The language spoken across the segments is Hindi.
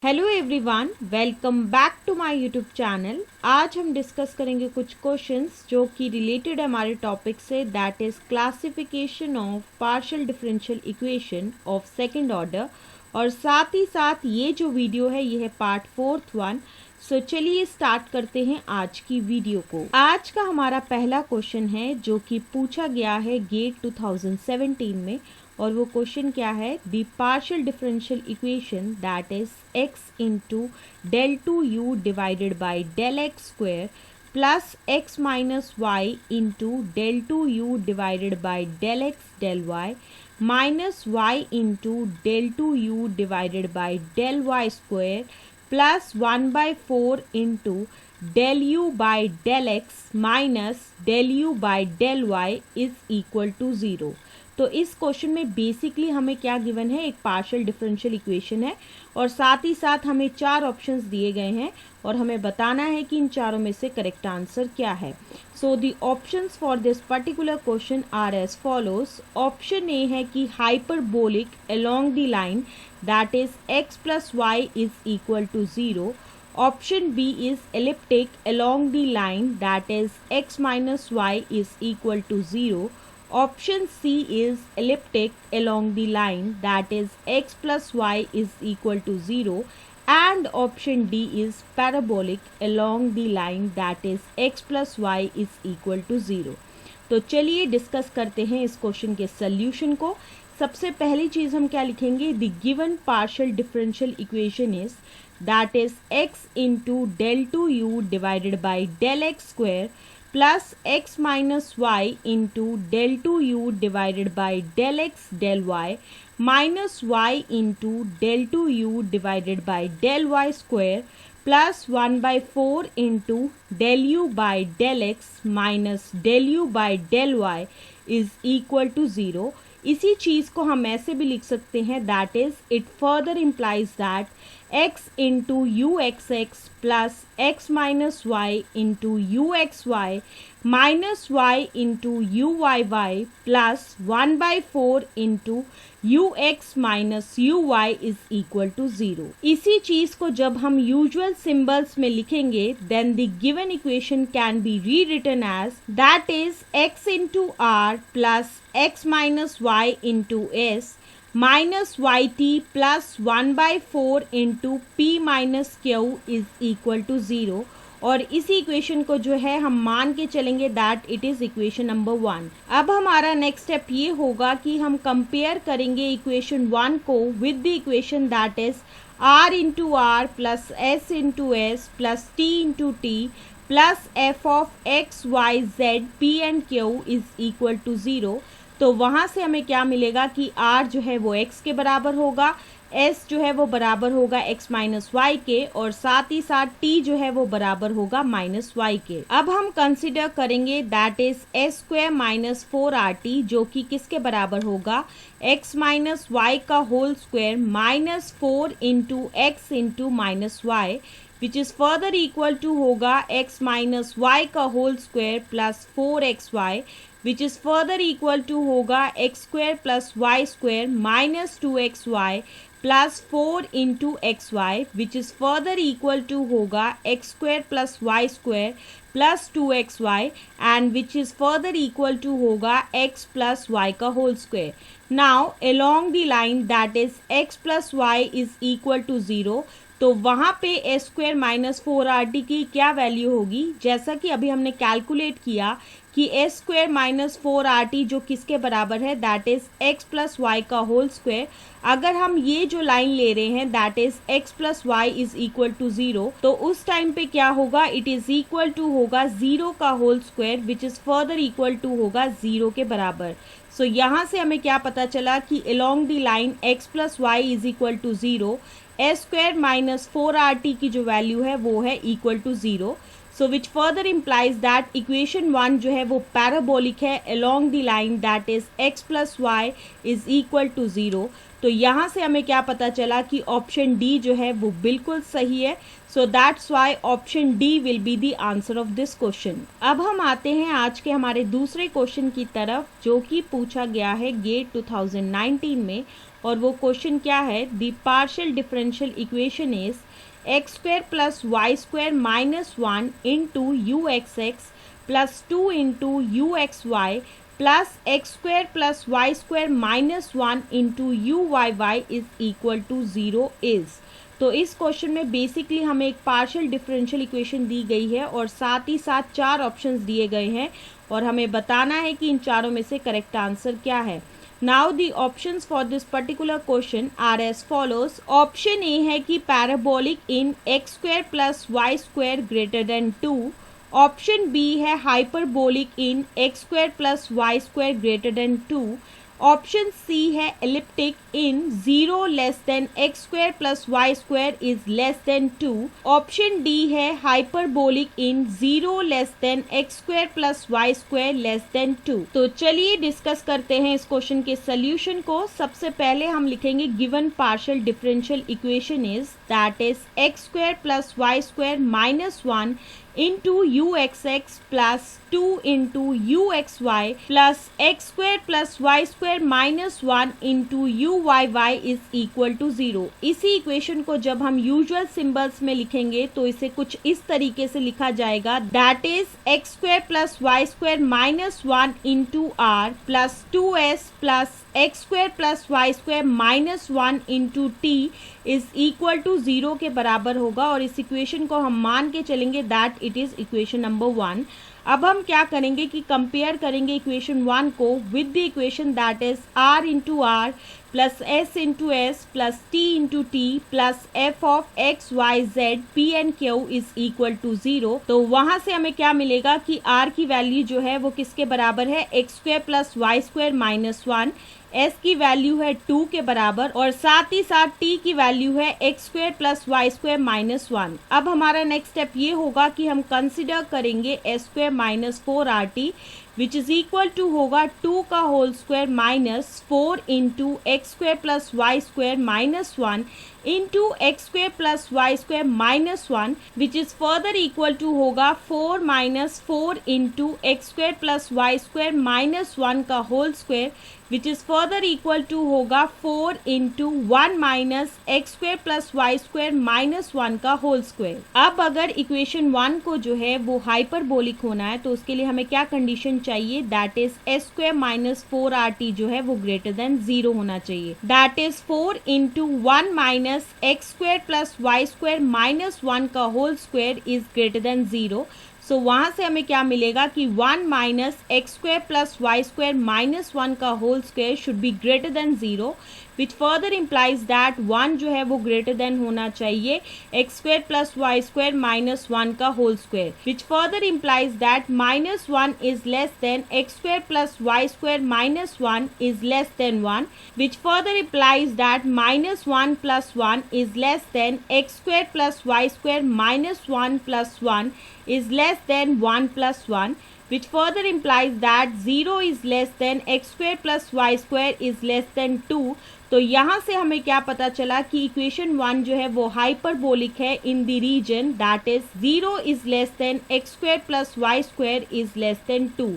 Hello everyone, welcome back to my YouTube channel. आज हम डिस्कस करेंगे कुछ क्वेश्चंस जो कि रिलेटेड है हमारे टॉपिक से, that is classification of partial differential equation of second order. और साथ ही साथ ये जो वीडियो है ये है पार्ट 4th 1। सो चलिए स्टार्ट करते हैं आज की वीडियो को। आज का हमारा पहला क्वेश्चन है जो कि पूछा गया है गेट 2017 में, और वो क्वेश्चन क्या है, the partial differential equation that is x into del two u divided by del x square plus x minus y into del two u divided by del x del y minus y into del two u divided by del y square plus 1/4 into del u by del x minus del u by del y is equal to 0। तो इस क्वेश्चन में बेसिकली हमें क्या गिवन है, एक पार्शियल डिफरेंशियल इक्वेशन है और साथ ही साथ हमें 4 ऑप्शंस दिए गए हैं और हमें बताना है कि इन चारों में से करेक्ट आंसर क्या है। So the options for this particular question are as follows. Option A है कि hyperbolic along the line that is x plus y is equal to 0। Option B is elliptic along the line that is x minus y is equal to 0। Option C is elliptic along the line that is x plus y is equal to 0, and option D is parabolic along the line that is x plus y is equal to 0। तो चलिए डिस्कस करते हैं इस क्वेश्चन के सॉल्यूशन को। सबसे पहली चीज हम क्या लिखेंगे, the given partial differential equation is that is x into del two u divided by del x square plus x minus y into del two u divided by del x del y minus y into del two u divided by del y square plus 1/4 into del u by del x minus del u by del y is equal to 0। इसी चीज को हम ऐसे भी लिख सकते हैं, that is it further implies that x into u x x plus x minus y into u x y minus y into u y y plus 1/4 into u x minus u y is equal to 0। इसी चीज को जब हम यूजुअल सिंबल्स में लिखेंगे then the given equation can be rewritten as that is x into r plus x minus y into s minus y t plus 1/4 into p minus q is equal to 0। और इसी इक्वेशन को जो है हम मान के चलेंगे that it is equation number 1। अब हमारा नेक्स्ट स्टेप ये होगा कि हम कंपेयर करेंगे इक्वेशन 1 को with the equation that is r into r plus s into s plus t into t plus f of x y z p and q is equal to 0। तो वहां से हमें क्या मिलेगा कि r जो है वो x के बराबर होगा, s जो है वो बराबर होगा x माइनस वाई के, और साथ ही साथ t जो है वो बराबर होगा माइनस वाई के। अब हम कंसिडर करेंगे that is s square minus 4rt जो कि किसके बराबर होगा, x माइनस वाई का whole square minus 4 into x into minus y which is further equal to होगा x माइनस वाई का whole square plus 4xy which is further equal to होगा x square plus y square minus 2xy plus 4 into xy which is further equal to होगा x square plus y square plus 2xy and which is further equal to होगा x plus y का whole square। Now along the line that is x plus y is equal to 0, तो वहां पे s स्क्वायर माइनस 4rt की क्या वैल्यू होगी, जैसा कि अभी हमने कैलकुलेट किया कि s स्क्वायर माइनस 4rt जो किसके बराबर है, that is x plus y का होल स्क्वायर। अगर हम ये जो लाइन ले रहे हैं that is x plus y is equal to 0, तो उस टाइम पे क्या होगा, इट इज इक्वल टू होगा 0 का whole square which is further equal to होगा 0 के बराबर। सो यहाँ से हमें क्या पता चला कि along the line x plus y is equal to 0, s square minus 4rt की जो वैल्यू है वो है equal to 0। So which further implies that equation 1 जो है वो पैराबोलिक है along the line that is x plus y is equal to 0। तो यहाँ से हमें क्या पता चला कि ऑप्शन डी जो है वो बिल्कुल सही है। So that's why option D will be the answer of this question. अब हम आते हैं आज के हमारे दूसरे क्वेश्चन की तरफ जो कि पूछा गया है गेट 2019 में, और वो क्वेश्चन क्या है, the partial differential equation is x square plus y square minus 1 into u x x plus 2 into u x y plus x square plus y square minus 1 into u y y is equal to 0 is. तो इस क्वेश्चन में बेसिकली हमें एक पार्शियल डिफरेंशियल इक्वेशन दी गई है और साथ ही साथ 4 ऑप्शंस दिए गए हैं और हमें बताना है कि इन चारों में से करेक्ट आंसर क्या है। Now the options for this particular question are as follows. Option A है कि parabolic in x square plus y square greater than 2। Option B है hyperbolic in x square plus y square greater than 2। Option C है elliptic in 0 less than x square plus y square is less than 2। Option D है hyperbolic in 0 less than x square plus y square less than 2। तो चलिए डिस्कस करते हैं इस क्वेश्चन के सोल्यूशन को। सबसे पहले हम लिखेंगे given partial differential equation is that is x square plus y square minus 1 into uxx plus 2 into uxy plus x square plus y square minus 1 into uyy is equal to 0। इसी इक्वेशन को जब हम यूजुअल सिंबल्स में लिखेंगे तो इसे कुछ इस तरीके से लिखा जाएगा, that is x square plus y square minus 1 into r plus 2s plus x square plus y square minus 1 into t is equal to 0 के बराबर होगा और इस इक्वेशन को हम मान के चलेंगे that it is equation number 1। अब हम क्या करेंगे कि कंपेयर करेंगे इक्वेशन 1 को with the equation that is r into r plus s into s plus t into t plus f of x y z p and q is equal to 0। तो वहां से हमें क्या मिलेगा कि r की वैल्यू जो है वो किसके बराबर है, x square plus y square minus 1, s की वैल्यू है 2 के बराबर और साथ ही साथ t की वैल्यू है x square plus y square minus 1। अब हमारा नेक्स्ट स्टेप ये होगा कि हम कंसिडर करेंगे s square minus 4rt which is equal to होगा 2 का whole square minus 4 into x square plus y square minus 1 into x square plus y square minus 1 which is further equal to होगा 4 minus 4 into x square plus y square minus 1 का whole square which is further equal to होगा 4 into 1 minus x square plus y square minus 1 का होल स्क्वायर। अब अगर इक्वेशन 1 को जो है वो हाइपरबोलिक होना है तो उसके लिए हमें क्या कंडीशन चाहिए, that is s square minus 4rt जो है वो ग्रेटर देन 0 होना चाहिए। That is 4 into 1 minus x square plus y square minus 1 का whole square is greater than 0। So वहां से हमें क्या मिलेगा कि 1 minus x square plus y square minus 1 का whole square should be greater than 0 which further implies that 1 जो है वो ग्रेटर देन होना चाहिए x square plus y square minus 1 का whole square which further implies that minus 1 is less than x square plus y square minus 1 is less than 1 which further implies that minus 1 plus 1 is less than x square plus y square minus 1 plus 1 is less than 1 plus 1 which further implies that 0 is less than x square plus y square is less than 2। तो यहाँ से हमें क्या पता चला कि इक्वेशन 1 जो है वो हाइपरबोलिक है in the region that is 0 is less than x square plus y square is less than 2।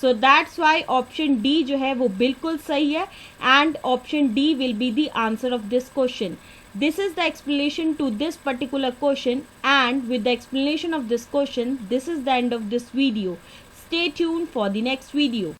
So that's why option D जो है वो बिल्कुल सही है and option D will be the answer of this question। This is the explanation to this particular question, and with the explanation of this question, this is the end of this video. Stay tuned for the next video.